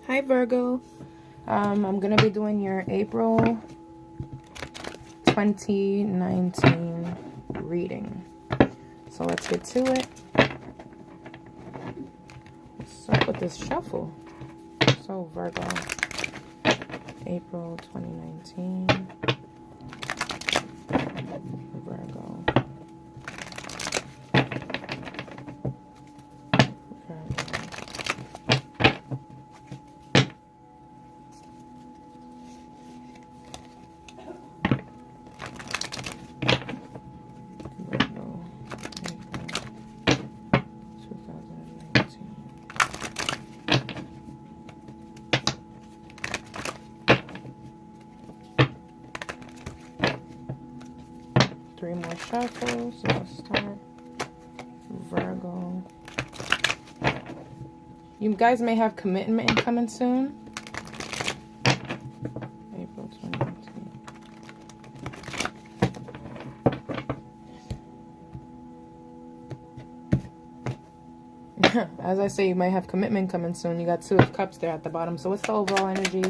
Hi Virgo. I'm gonna be doing your April 2019 reading. So let's get to it. Let's start with this shuffle. So Virgo, April 2019. Virgo. Three more shuffles, so let's start. Virgo. You guys may have commitment coming soon. April 2019. As I say, you might have commitment coming soon. You got Two of Cups there at the bottom. So what's the overall energy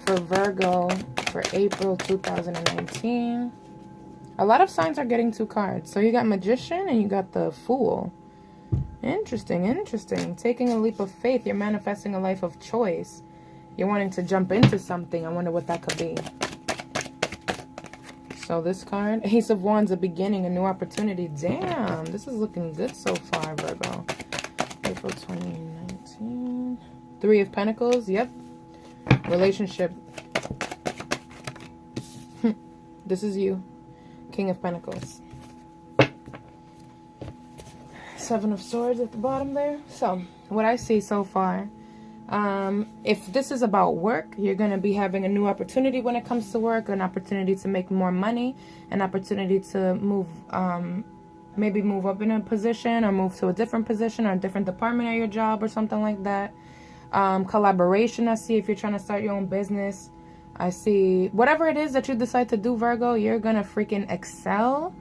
for Virgo for April 2019? A lot of signs are getting two cards. So you got Magician and you got the Fool. Interesting, interesting. Taking a leap of faith. You're manifesting a life of choice. You're wanting to jump into something. I wonder what that could be. So this card, Ace of Wands, a beginning, a new opportunity. Damn, this is looking good so far, Virgo. April 2019. Three of Pentacles. Yep. Relationship. This is you. King of Pentacles. Seven of Swords at the bottom there. So, what I see so far, if this is about work, you're going to be having a new opportunity when it comes to work, an opportunity to make more money, an opportunity to move, maybe move up in a position or move to a different position or a different department at your job or something like that. Collaboration, I see, if you're trying to start your own business. I see whatever it is that you decide to do, Virgo, you're going to freaking excel.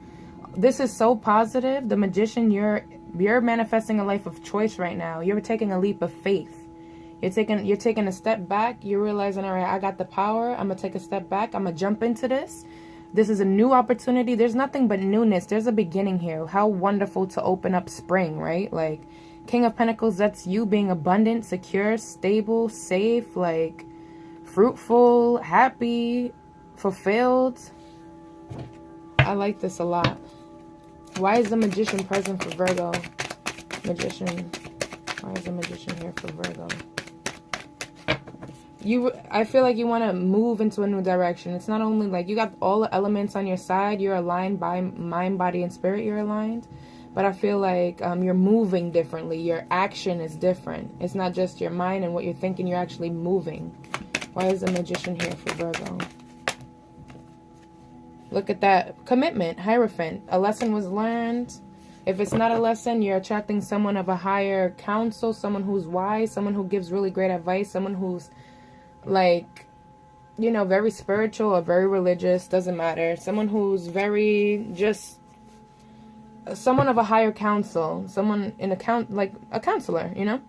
This is so positive. The Magician, you're manifesting a life of choice right now. You're taking a leap of faith. You're taking a step back. You're realizing, all right, I got the power. I'm going to take a step back. I'm going to jump into this. This is a new opportunity. There's nothing but newness. There's a beginning here. How wonderful to open up spring, right? Like King of Pentacles, that's you being abundant, secure, stable, safe, like fruitful, happy, fulfilled. I like this a lot. Why is the Magician present for Virgo? Magician. Why is the Magician here for Virgo? I feel like you want to move into a new direction. It's not only like you got all the elements on your side. You're aligned by mind, body, and spirit. You're aligned. But I feel like you're moving differently. Your action is different. It's not just your mind and what you're thinking. You're actually moving. Why is the Magician here for Virgo? Look at that. Commitment. Hierophant. A lesson was learned. If it's not a lesson, you're attracting someone of a higher counsel, someone who's wise, someone who gives really great advice, someone who's like, you know, very spiritual or very religious. Doesn't matter. Someone who's very just someone of a higher counsel. Someone in like a counselor, you know?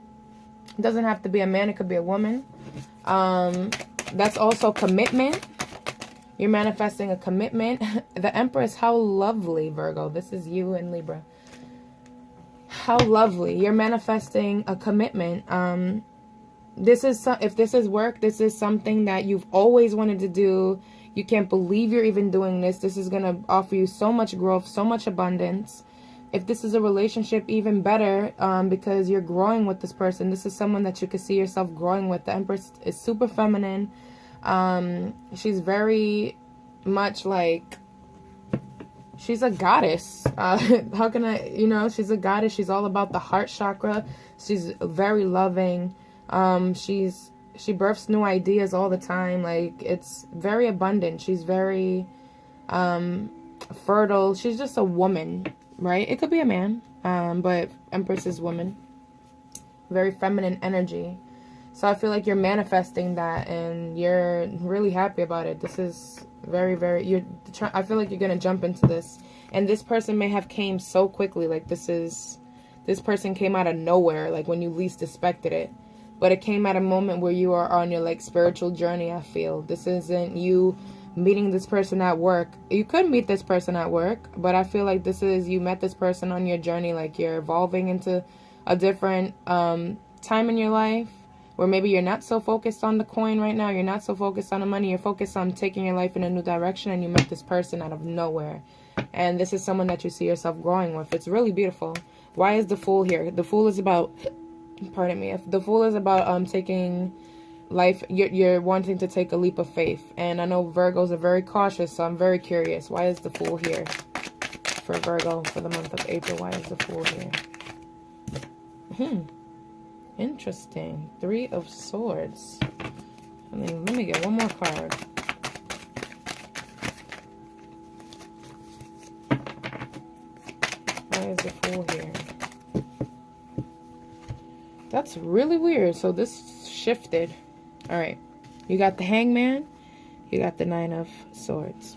It doesn't have to be a man. It could be a woman. That's also commitment. You're manifesting a commitment. The Empress, how lovely, Virgo. This is you in Libra. How lovely. You're manifesting a commitment. If this is work, this is something that you've always wanted to do. You can't believe you're even doing this. This is going to offer you so much growth, so much abundance. If this is a relationship, even better, because you're growing with this person. This is someone that you could see yourself growing with. The Empress is super feminine. She's very much like, she's a goddess. How can I, you know, she's a goddess. She's all about the heart chakra. She's very loving. She births new ideas all the time. Like, it's very abundant. She's very, fertile. She's just a woman. Right? It could be a man, but Empress is woman. Very feminine energy. So I feel like you're manifesting that and you're really happy about it. This is very, very, I feel like you're going to jump into this. And this person may have came so quickly. Like this person came out of nowhere, like when you least expected it. but it came at a moment where you are on your like spiritual journey. I feel this isn't you meeting this person at work. You could meet this person at work, but I feel like this is you met this person on your journey, like you're evolving into a different time in your life, where maybe you're not so focused on the coin right now, you're not so focused on the money, you're focused on taking your life in a new direction, and you met this person out of nowhere, and this is someone that you see yourself growing with. It's really beautiful. Why is the Fool here? The Fool is about, pardon me, if the Fool is about taking life, you're wanting to take a leap of faith, and I know Virgos are very cautious, so I'm very curious. Why is the Fool here for Virgo for the month of April? Why is the Fool here? Interesting. 3 of Swords. Let me get one more card. Why is the Fool here? That's really weird. So this shifted. All right. You got the Hangman. You got the 9 of Swords.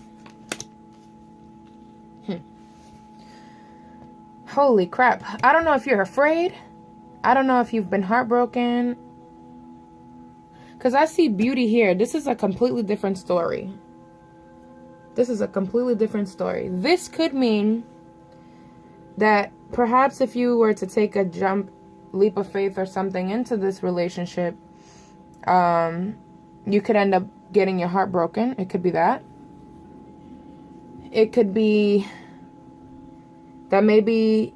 Holy crap. I don't know if you're afraid. I don't know if you've been heartbroken. Because I see beauty here. This is a completely different story. This is a completely different story. This could mean that perhaps if you were to take a leap of faith or something into this relationship, you could end up getting your heart broken. It could be that. It could be that maybe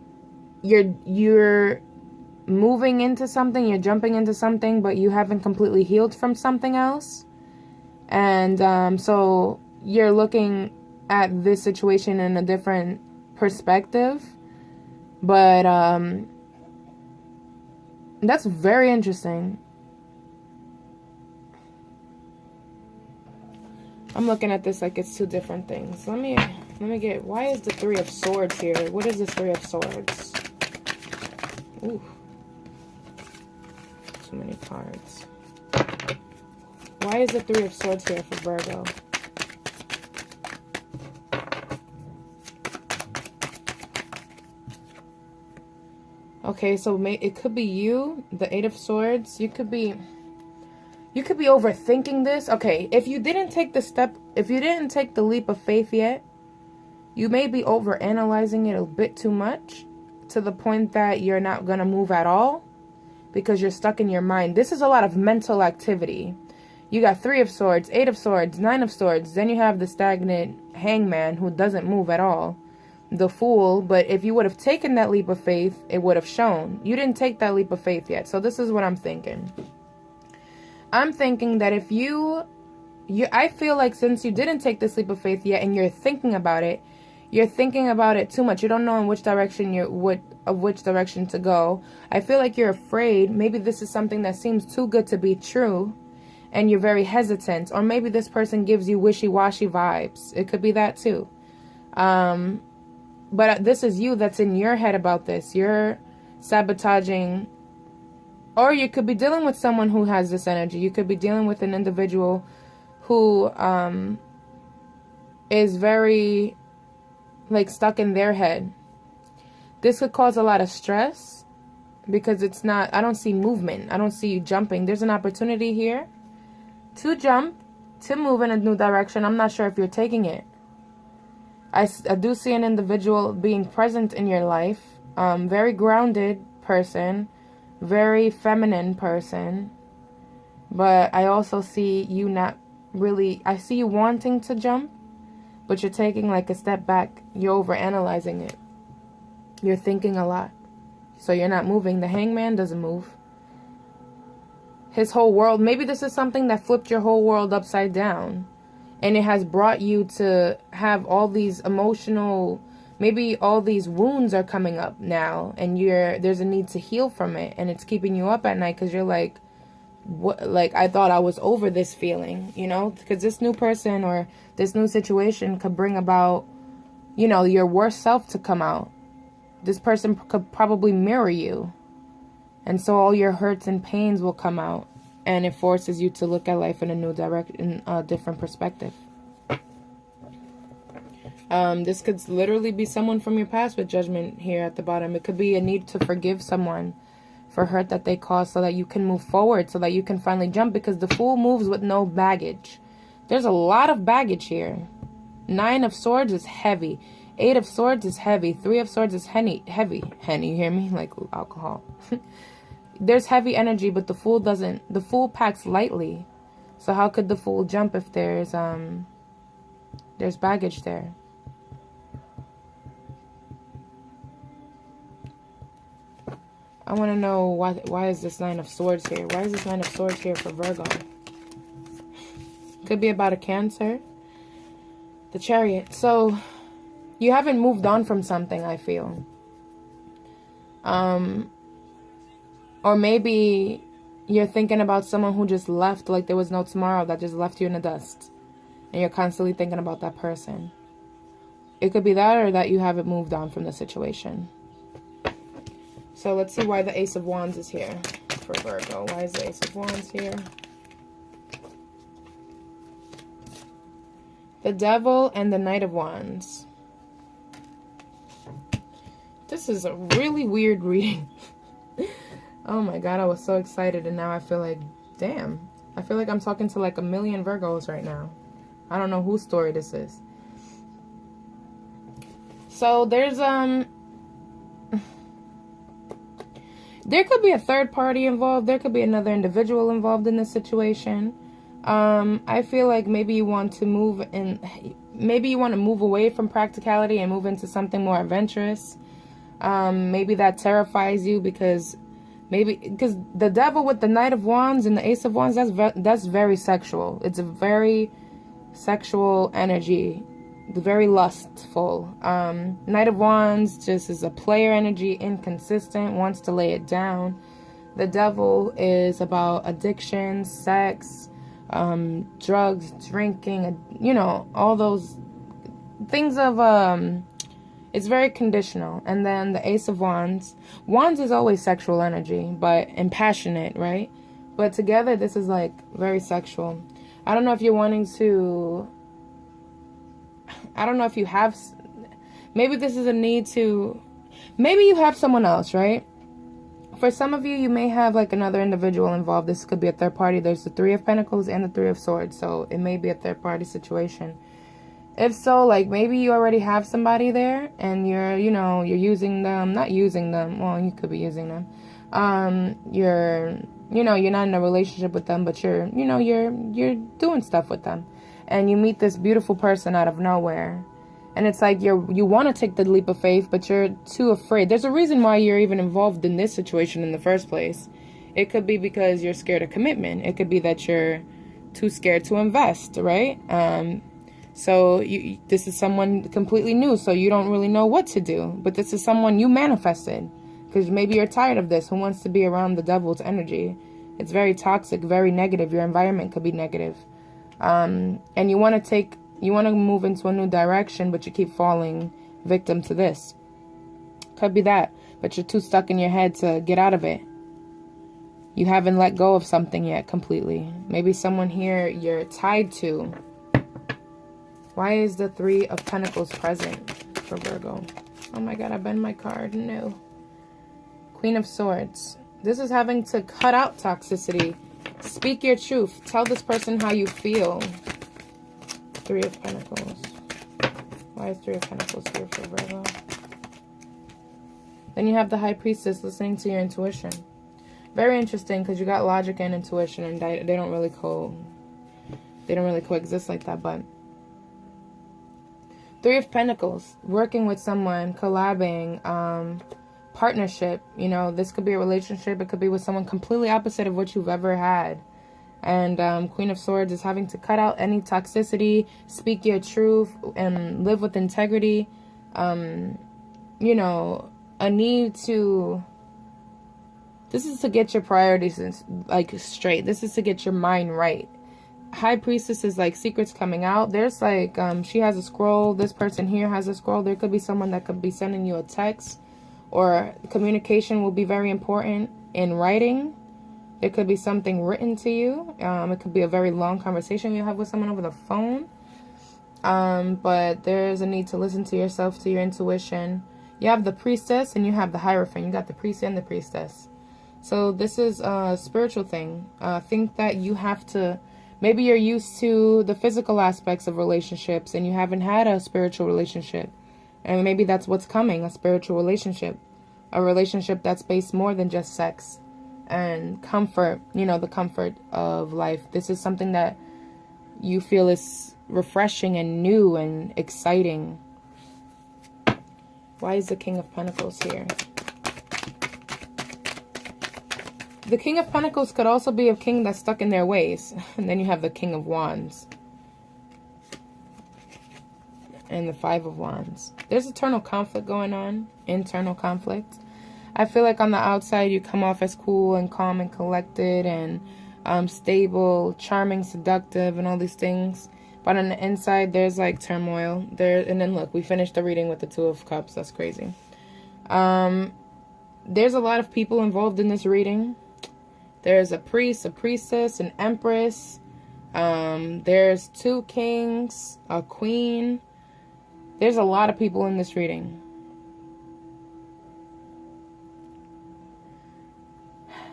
you're moving into something, you're jumping into something, but you haven't completely healed from something else. And so you're looking at this situation in a different perspective. But that's very interesting. I'm looking at this like it's 2 different things. Let me get, why is the 3 of Swords here? What is this 3 of Swords? Ooh. Too many cards. Why is the 3 of Swords here for Virgo? Okay, so it could be you, the 8 of Swords. You could be overthinking this. Okay, if you didn't take the leap of faith yet, you may be overanalyzing it a bit too much, to the point that you're not going to move at all because you're stuck in your mind. This is a lot of mental activity. You got 3 of Swords, 8 of Swords, 9 of Swords. Then you have the stagnant Hangman who doesn't move at all. The Fool. But if you would have taken that leap of faith, it would have shown. You didn't take that leap of faith yet. So this is what I'm thinking. I'm thinking that if I feel like since you didn't take this leap of faith yet and you're thinking about it too much. You don't know in which direction which direction to go. I feel like you're afraid. Maybe this is something that seems too good to be true and you're very hesitant. Or maybe this person gives you wishy-washy vibes. It could be that too. But this is you that's in your head about this. You're sabotaging. Or you could be dealing with someone who has this energy. You could be dealing with an individual who is very like stuck in their head. This could cause a lot of stress because it's not, I don't see movement. I don't see you jumping. There's an opportunity here to jump, to move in a new direction. I'm not sure if you're taking it. I do see an individual being present in your life. Very grounded person. Very feminine person. But I also see you not really, I see you wanting to jump, but you're taking like a step back. You're overanalyzing it. You're thinking a lot. So you're not moving. The Hangman doesn't move. His whole world, maybe this is something that flipped your whole world upside down. And it has brought you to have all these emotional, maybe all these wounds are coming up now. And there's a need to heal from it. And it's keeping you up at night because you're like, what? Like, I thought I was over this feeling, you know? Because this new person or this new situation could bring about, you know, your worst self to come out. This person could probably mirror you. And so all your hurts and pains will come out. And it forces you to look at life in a new direction, in a different perspective. This could literally be someone from your past with Judgment here at the bottom. It could be a need to forgive someone for hurt that they caused, so that you can move forward, so that you can finally jump, because the Fool moves with no baggage. There's a lot of baggage here. 9 of Swords is heavy. 8 of Swords is heavy. 3 of Swords is heavy. Henny, you hear me? Like alcohol. There's heavy energy, but the Fool doesn't. The Fool packs lightly. So how could the Fool jump if there's baggage there? I want to know why is this 9 of Swords here? Why is this 9 of Swords here for Virgo? Could be about a Cancer. The Chariot. So you haven't moved on from something, I feel. Or maybe you're thinking about someone who just left like there was no tomorrow, that just left you in the dust. And you're constantly thinking about that person. It could be that, or that you haven't moved on from the situation. So let's see why the Ace of Wands is here for Virgo. Why is the Ace of Wands here? The Devil and the Knight of Wands. This is a really weird reading. Oh my God, I was so excited, and now I feel like, damn. I feel like I'm talking to like a million Virgos right now. I don't know whose story this is. So there's there could be a third party involved. There could be another individual involved in this situation. I feel like maybe you want to move in, maybe you want to move away from practicality and move into something more adventurous. Maybe that terrifies you because the Devil with the Knight of Wands and the Ace of Wands, that's very sexual. It's a very sexual energy, very lustful. Knight of Wands just is a player energy, inconsistent, wants to lay it down. The Devil is about addiction, sex, drugs, drinking, you know, all those things of it's very conditional. And then the Ace of Wands is always sexual energy, but and passionate, right? But together this is like very sexual. I don't know if you're wanting to, I don't know if you have, maybe this is a need to, maybe you have someone else, right? For some of you, you may have like another individual involved. This could be a third party. There's the 3 of Pentacles and the 3 of Swords. So it may be a third party situation. If so, like maybe you already have somebody there and you're, you know, you're using them, not using them. Well, you could be using them. You're, you know, you're not in a relationship with them, but you're, you know, you're doing stuff with them. And you meet this beautiful person out of nowhere. And it's like you want to take the leap of faith, but you're too afraid. There's a reason why you're even involved in this situation in the first place. It could be because you're scared of commitment. It could be that you're too scared to invest, right? So this is someone completely new, so you don't really know what to do. But this is someone you manifested, because maybe you're tired of this. Who wants to be around the Devil's energy? It's very toxic, very negative. Your environment could be negative. And you want to move into a new direction, but you keep falling victim to this. Could be that, but you're too stuck in your head to get out of it. You haven't let go of something yet completely. Maybe someone here you're tied to. Why is the 3 of Pentacles present for Virgo? Oh my God, I bent my card. No. Queen of Swords. This is having to cut out toxicity. Speak your truth. Tell this person how you feel. 3 of Pentacles. Why is 3 of Pentacles here for Virgo? Then you have the High Priestess listening to your intuition. Very interesting, because you got logic and intuition, and they don't really coexist like that. But 3 of Pentacles, working with someone, collabing, partnership. You know, this could be a relationship. It could be with someone completely opposite of what you've ever had. And Queen of Swords is having to cut out any toxicity, speak your truth, and live with integrity. You know, a need to... This is to get your priorities like straight. This is to get your mind right. High Priestess is like secrets coming out. There's like, she has a scroll. This person here has a scroll. There could be someone that could be sending you a text, or communication will be very important in writing. It could be something written to you. It could be a very long conversation you have with someone over the phone. But there's a need to listen to yourself, to your intuition. You have the Priestess and you have the Hierophant. You got the Priest and the Priestess. So this is a spiritual thing. Think that you have to, maybe you're used to the physical aspects of relationships and you haven't had a spiritual relationship. And maybe that's what's coming, a spiritual relationship. A relationship that's based more than just sex and comfort, you know, the comfort of life. This is something that you feel is refreshing and new and exciting. Why is the King of Pentacles here? The King of Pentacles could also be a king that's stuck in their ways. And then you have the King of Wands. And the Five of Wands. There's eternal conflict going on. Internal conflict. I feel like on the outside you come off as cool and calm and collected and stable, charming, seductive, and all these things. But on the inside there's like turmoil. And then look, we finished the reading with the Two of Cups. That's crazy. There's a lot of people involved in this reading. There's a priest, a priestess, an empress. There's two kings, a queen. There's a lot of people in this reading.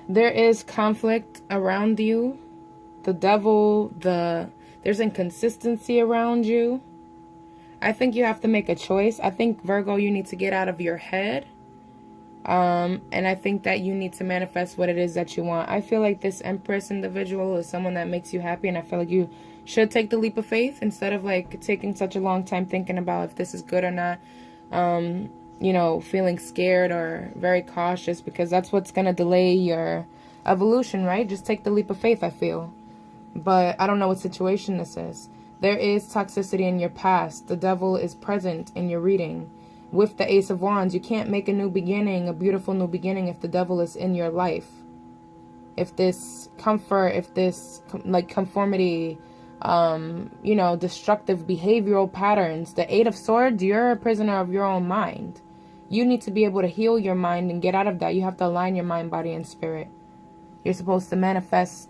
There is conflict around you. The devil, there's inconsistency around you. I think you have to make a choice. I think, Virgo, you need to get out of your head. And I think that you need to manifest what it is that you want. I feel like this Empress individual is someone that makes you happy, and I feel like you should take the leap of faith instead of like taking such a long time thinking about if this is good or not. You know, feeling scared or very cautious, because that's what's going to delay your evolution, right? Just take the leap of faith, I feel. But I don't know what situation this is. There is toxicity in your past. The devil is present in your reading. With the Ace of Wands, you can't make a new beginning, a beautiful new beginning, if the devil is in your life. If this comfort, if this like conformity, you know, destructive behavioral patterns. The Eight of Swords, you're a prisoner of your own mind. You need to be able to heal your mind and get out of that. You have to align your mind, body, and spirit. You're supposed to manifest.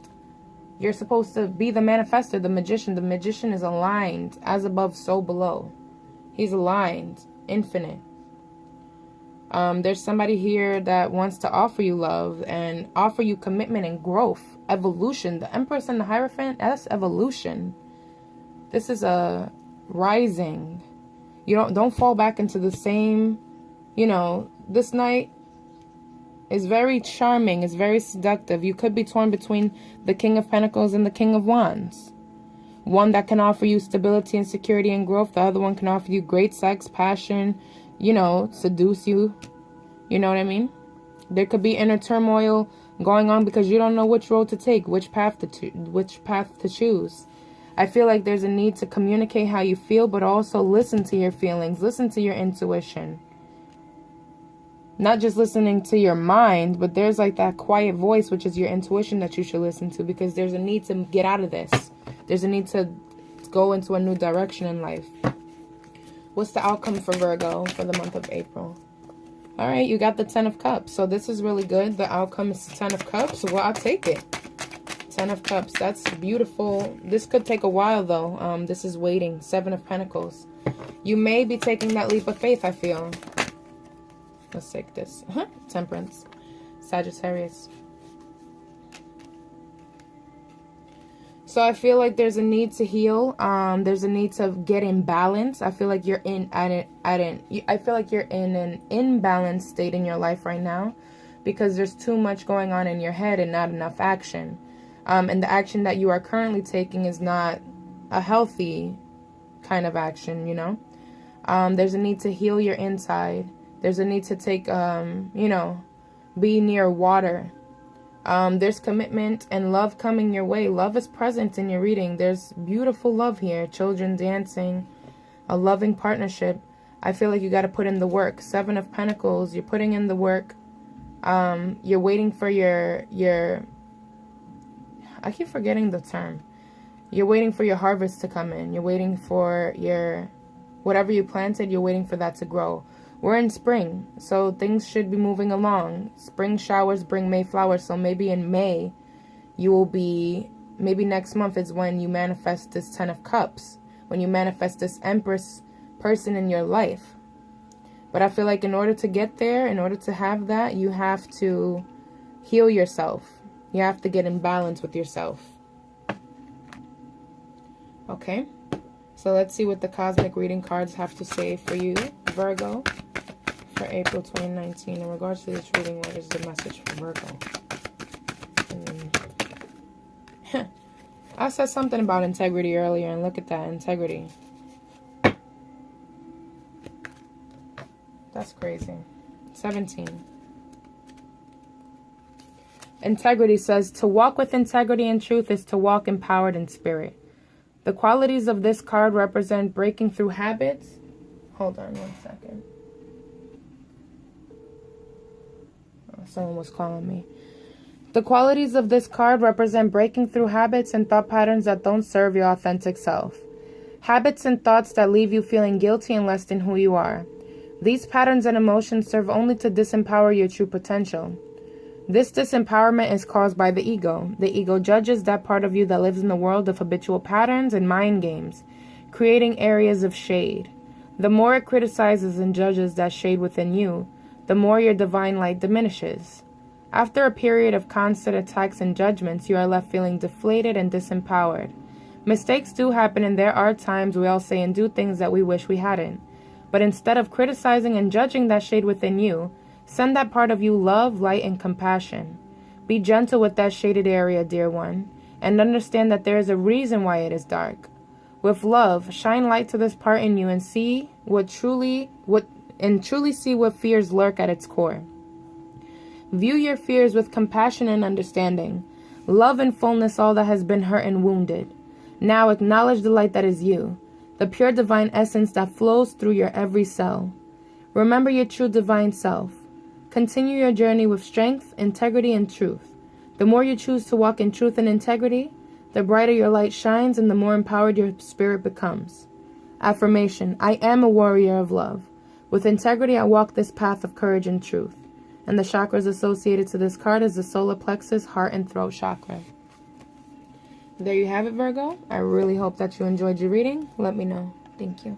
You're supposed to be the manifester, the magician. The magician is aligned, as above, so below. He's aligned. Infinite. There's somebody here that wants to offer you love and offer you commitment and growth, evolution. The Empress and the Hierophant, that's evolution. This is a rising. You don't fall back into the same, you know, this night is very charming, is very seductive. You could be torn between the King of Pentacles and the King of Wands. One that can offer you stability and security and growth. The other one can offer you great sex, passion, you know, seduce you. You know what I mean? There could be inner turmoil going on because you don't know which road to take, which path to choose. I feel like there's a need to communicate how you feel, but also listen to your feelings, listen to your intuition. Not just listening to your mind, but there's like that quiet voice, which is your intuition, that you should listen to, because there's a need to get out of this. There's a need to go into a new direction in life. What's the outcome for Virgo for the month of April? All right, you got the Ten of Cups. So this is really good. The outcome is the Ten of Cups. Well, I'll take it. Ten of Cups. That's beautiful. This could take a while, though. This is waiting. Seven of Pentacles. You may be taking that leap of faith, I feel. Let's take this. Temperance. Sagittarius. So I feel like there's a need to heal. There's a need to get in balance. I feel like you're in an imbalanced state in your life right now, because there's too much going on in your head and not enough action. And the action that you are currently taking is not a healthy kind of action, you know. There's a need to heal your inside. There's a need to take, you know, be near water. There's commitment and love coming your way. Love is present in your reading. There's beautiful love here. Children dancing, a loving partnership. I feel like you got to put in the work. Seven of Pentacles. You're putting in the work. You're waiting for your I keep forgetting the term. You're waiting for your harvest to come in. You're waiting for your, whatever you planted, you're waiting for that to grow. We're in spring, so things should be moving along. Spring showers bring May flowers, so maybe in May, you will be, maybe next month is when you manifest this Ten of Cups, when you manifest this Empress person in your life. But I feel like in order to get there, in order to have that, you have to heal yourself. You have to get in balance with yourself. Okay, so let's see what the cosmic reading cards have to say for you, Virgo, for April 2019. In regards to this reading, what is the message for Virgo? I said something about integrity earlier, and look at that, integrity. That's crazy. 17. Integrity says, to walk with integrity and truth is to walk empowered in spirit. The qualities of this card represent breaking through habits. Hold on 1 second. Oh, someone was calling me. The qualities of this card represent breaking through habits and thought patterns that don't serve your authentic self. Habits and thoughts that leave you feeling guilty and less than who you are. These patterns and emotions serve only to disempower your true potential. This disempowerment is caused by the ego. The ego judges that part of you that lives in the world of habitual patterns and mind games, creating areas of shade. The more it criticizes and judges that shade within you, the more your divine light diminishes. After a period of constant attacks and judgments, you are left feeling deflated and disempowered. Mistakes do happen, and there are times we all say and do things that we wish we hadn't. But instead of criticizing and judging that shade within you, send that part of you love, light, and compassion. Be gentle with that shaded area, dear one, and understand that there is a reason why it is dark. With love, shine light to this part in you and truly see what fears lurk at its core. View your fears with compassion and understanding. Love in fullness all that has been hurt and wounded. Now acknowledge the light that is you, the pure divine essence that flows through your every cell. Remember your true divine self. Continue your journey with strength, integrity, and truth. The more you choose to walk in truth and integrity, the brighter your light shines and the more empowered your spirit becomes. Affirmation: I am a warrior of love. With integrity, I walk this path of courage and truth. And the chakras associated to this card is the solar plexus, heart, and throat chakra. There you have it, Virgo. I really hope that you enjoyed your reading. Let me know. Thank you.